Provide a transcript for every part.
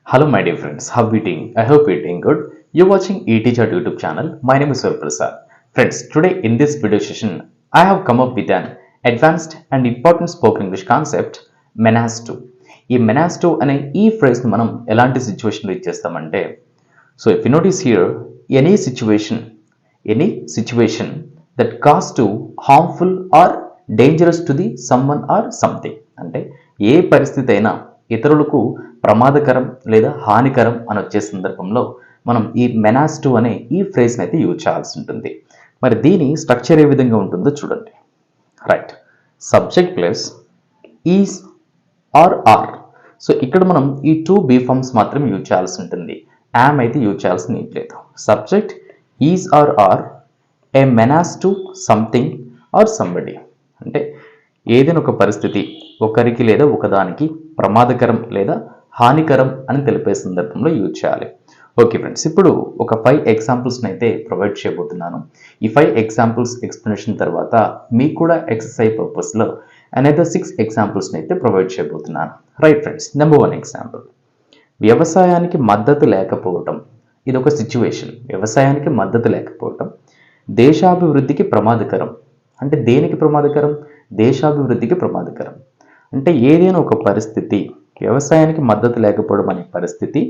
Hello, my dear friends. How are you doing? I hope you're doing good. You're watching eTeacher YouTube channel. My name is Surya Prasad. Friends, today in this video session, I have come up with an advanced and important spoken English concept, menas to. ఈ menas to అనే ఈ phrase ని మనం ఎలాంటి situation లో ఇచ్చేస్తామంటే, so if you notice here, any situation that cause to harmful or dangerous to the someone or something. అంటే ఏ పరిస్థితి అయినా ఇతరులకు ప్రమాదకరం లేదా హానికరం అని వచ్చే సందర్భంలో మనం ఈ మెనాస్ టు అనే ఈ ఫ్రేజ్ని అయితే యూజ్ చేయాల్సి ఉంటుంది. మరి దీని స్ట్రక్చర్ ఏ విధంగా ఉంటుందో చూడండి. Right, subject plus is or are. So ఇక్కడ మనం ఈ టూ బీ ఫార్మ్స్ మాత్రం యూజ్ చేయాల్సి ఉంటుంది. యామ్ అయితే యూజ్ చేయాల్సిన ఏం లేదు. Subject is or are a menace to something or somebody. అంటే ఏదైనా ఒక పరిస్థితి ఒకరికి లేదా ఒకదానికి ప్రమాదకరం లేదా హానికరం అని తెలిపే సందర్భంలో యూజ్ చేయాలి. ఓకే ఫ్రెండ్స్, ఇప్పుడు ఒక 5 ఎగ్జాంపుల్స్ని అయితే ప్రొవైడ్ చేయబోతున్నాను. ఈ 5 ఎగ్జాంపుల్స్ ఎక్స్ప్లెనేషన్ తర్వాత మీకు కూడా ఎక్సర్సైజ్ పర్పస్లో అనేది 6 ఎగ్జాంపుల్స్ని అయితే ప్రొవైడ్ చేయబోతున్నాను. రైట్ ఫ్రెండ్స్, నెంబర్ 1 ఎగ్జాంపుల్, వ్యవసాయానికి మద్దతు లేకపోవటం. ఇది ఒక సిచ్యువేషన్. వ్యవసాయానికి మద్దతు లేకపోవటం దేశాభివృద్ధికి ప్రమాదకరం. అంటే దేనికి ప్రమాదకరం? దేశాభివృద్ధికి ప్రమాదకరం. అంటే ఏదైనా ఒక పరిస్థితి, వ్యవసాయానికి మద్దతు లేకపోవడం అనే పరిస్థితి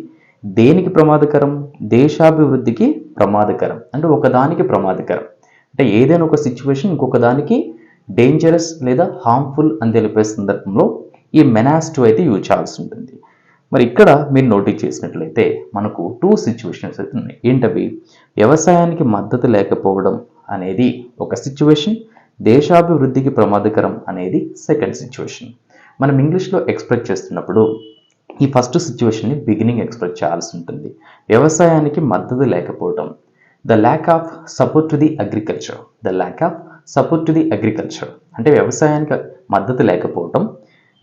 దేనికి ప్రమాదకరం? దేశాభివృద్ధికి ప్రమాదకరం. అంటే ఒకదానికి ప్రమాదకరం. అంటే ఏదైనా ఒక సిచ్యువేషన్ ఇంకొక దానికి డేంజరస్ లేదా హార్మ్ఫుల్ అని తెలిపే సందర్భంలో ఈ మెనాస్ టు అయితే యూజ్ చేయాల్సి ఉంటుంది. మరి ఇక్కడ మీరు నోటీస్ చేసినట్లయితే మనకు 2 సిచ్యువేషన్స్ అయితే ఉన్నాయి. ఏంటవి? వ్యవసాయానికి మద్దతు లేకపోవడం అనేది ఒక సిచ్యువేషన్, దేశాభివృద్ధికి ప్రమాదకరం అనేది సెకండ్ సిచ్యువేషన్. మనం ఇంగ్లీష్లో ఎక్స్ప్రెస్ చేస్తున్నప్పుడు ఈ ఫస్ట్ సిచ్యువేషన్ని బిగినింగ్ ఎక్స్ప్రెస్ చేయాల్సి ఉంటుంది. వ్యవసాయానికి మద్దతు లేకపోవడం, the lack of support to the agriculture. The lack of support to the agriculture అంటే వ్యవసాయానికి మద్దతు లేకపోవడం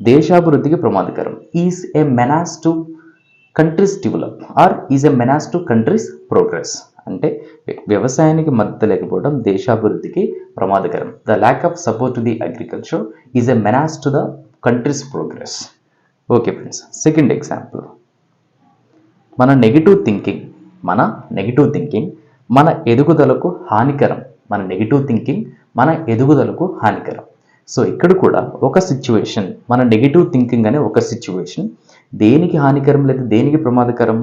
దేశాభివృద్ధికి ప్రమాదకరం. Is a menace to countries develop or is a menace to countries progress. అంటే వ్యవసాయానికి మద్దతు లేకపోవడం దేశాభివృద్ధికి ప్రమాదకరం. The lack of support to the agriculture is a menace to the countries progress. Okay friends, second example, మన negative thinking మన ఎదుగుదలకు హానికరం. మన నెగిటివ్ థింకింగ్ మన ఎదుగుదలకు హానికరం. సో ఇక్కడ కూడా ఒక సిచ్యువేషన్, మన నెగిటివ్ థింకింగ్ అనే ఒక సిచ్యువేషన్ దేనికి హానికరం లేదా దేనికి ప్రమాదకరం?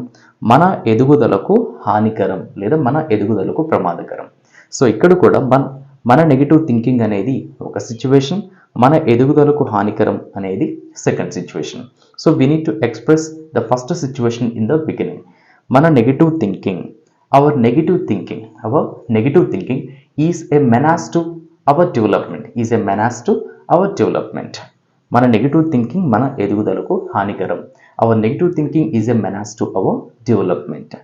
మన ఎదుగుదలకు హానికరం లేదా మన ఎదుగుదలకు ప్రమాదకరం. సో ఇక్కడ కూడా మన నెగిటివ్ థింకింగ్ అనేది ఒక సిచ్యువేషన్, మన ఎదుగుదలకు హానికరం అనేది second situation. So we need to express the first situation in the beginning. మన negative thinking, our negative thinking is a menace to our development. మన నెగిటివ్ థింకింగ్ మన ఎదుగుదలకు హానికరం. Our negative thinking is a menace to our development.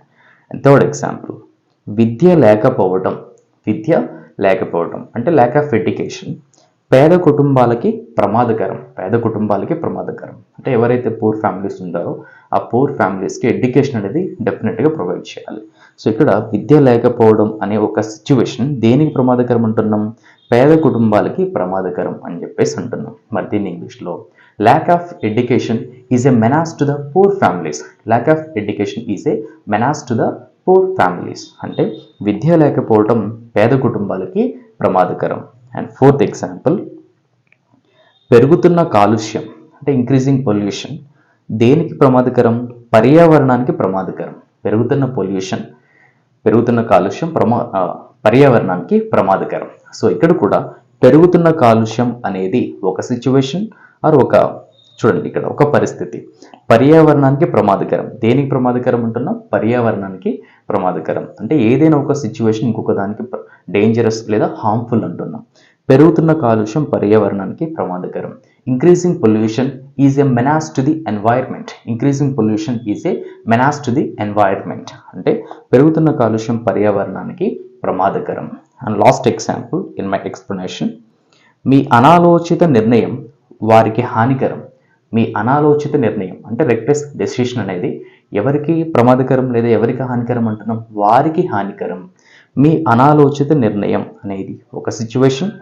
Third example, విద్య లేకపోవడం అంటే lakh of education పేద కుటుంబాలకి ప్రమాదకరం. అంటే ఎవరైతే పూర్ ఫ్యామిలీస్ ఉంటారో ఆ పూర్ ఫ్యామిలీస్కి ఎడ్యుకేషన్ అనేది డెఫినెట్గా ప్రొవైడ్ చేయాలి. సో ఇక్కడ విద్య లేకపోవడం అనే ఒక సిచ్యువేషన్ దేనికి ప్రమాదకరం అంటున్నాం? పేద కుటుంబాలకి ప్రమాదకరం అని చెప్పేసి అంటున్నాం. మరి దీన్ని ఇంగ్లీష్లో lack of education is a menace to the poor families. అంటే విద్య లేకపోవడం పేద కుటుంబాలకి ప్రమాదకరం. అండ్ ఫోర్త్ ఎగ్జాంపుల్, పెరుగుతున్న కాలుష్యం అంటే ఇంక్రీజింగ్ పొల్యూషన్ దేనికి ప్రమాదకరం? పర్యావరణానికి ప్రమాదకరం. పెరుగుతున్న కాలుష్యం పర్యావరణానికి ప్రమాదకరం. సో ఇక్కడ కూడా పెరుగుతున్న కాలుష్యం అనేది ఒక సిచ్యువేషన్ ఆర్ చూడండి ఇక్కడ ఒక పరిస్థితి పర్యావరణానికి ప్రమాదకరం. దేనికి ప్రమాదకరం అంటున్నాం? పర్యావరణానికి ప్రమాదకరం. అంటే ఏదైనా ఒక సిచ్యువేషన్ ఇంకొక దానికి డేంజరస్ లేదా హార్మ్ఫుల్ అంటున్నాం. పెరుగుతున్న కాలుష్యం పర్యావరణానికి ప్రమాదకరం. Increasing pollution is a menace to the environment. అంటే పెరుగుతున్న కాలుష్యం పర్యావరణానికి ప్రమాదకరం. And last example in my explanation, మీ అనాలోచిత నిర్ణయం వారికి హానికరం. అంటే రెక్లెస్ డెసిషన్ అనేది ఎవరికి ప్రమాదకరం లేదా ఎవరికి హానికరం అంటున్నాం? వారికి హానికరం. మీ అనాలోచిత నిర్ణయం అనేది ఒక సిచ్యువేషన్,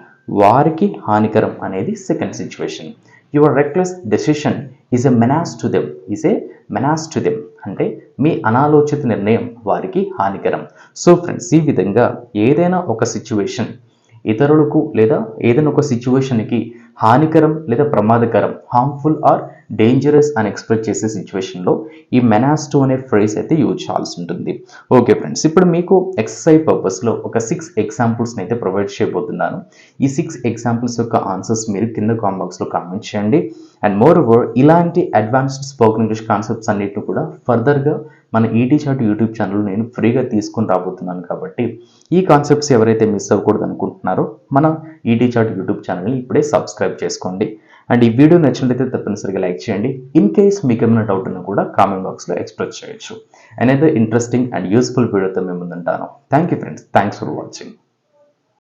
వారికి హానికరం అనేది second situation. Your reckless decision is a menace to them, అంటే మీ అనాలోచిత నిర్ణయం వారికి హానికరం. సో ఫ్రెండ్స్, ఈ విధంగా ఏదైనా ఒక సిచ్యువేషన్ ఇతరులకు లేదా ఏదైనా ఒక సిచ్యువేషన్కి హానికరం లేదా ప్రమాదకరం, హార్మ్ఫుల్ ఆర్ డేంజరస్ అని ఎక్స్ప్రెస్ చేసే సిచ్యువేషన్లో ఈ మెనాస్ టు అనే ఫ్రేజ్ అయితే యూజ్ చేయాల్సి ఉంటుంది. ఓకే ఫ్రెండ్స్, ఇప్పుడు మీకు ఎక్సర్సైజ్ పర్పస్లో ఒక 6 ఎగ్జాంపుల్స్ని అయితే ప్రొవైడ్ చేయబోతున్నాను. ఈ 6 ఎగ్జాంపుల్స్ యొక్క ఆన్సర్స్ మీరు కింద కామెంట్ బాక్స్లో కామెంట్ చేయండి. అండ్ మోర్ ఓవర్ ఇలాంటి అడ్వాన్స్డ్ స్పోకెన్ ఇంగ్లీష్ కాన్సెప్ట్స్ అన్నిటిని కూడా ఫర్దర్గా మన ఈటీ చాట్ యూట్యూబ్ ఛానల్ నేను ఫ్రీగా తీసుకొని రాబోతున్నాను. కాబట్టి ఈ కాన్సెప్ట్స్ ఎవరైతే మిస్ అవ్వకూడదు అనుకుంటున్నారో మన ఈటీ చాట్ యూట్యూబ్ ఛానల్ని ఇప్పుడే సబ్స్క్రైబ్ చేసుకోండి. అండ్ ఈ వీడియో నచ్చినట్లయితే తప్పనిసరిగా లైక్ చేయండి. ఇన్ కేస్ మీకు ఏమైనా డౌట్ ఉన్నా కూడా కామెంట్ బాక్స్లో ఎక్స్ప్రెస్ చేయొచ్చు. అనేది ఇంట్రెస్టింగ్ అండ్ యూస్ఫుల్ వీడియోతో మేము ముందుంటాను. Thank you friends, thanks for watching.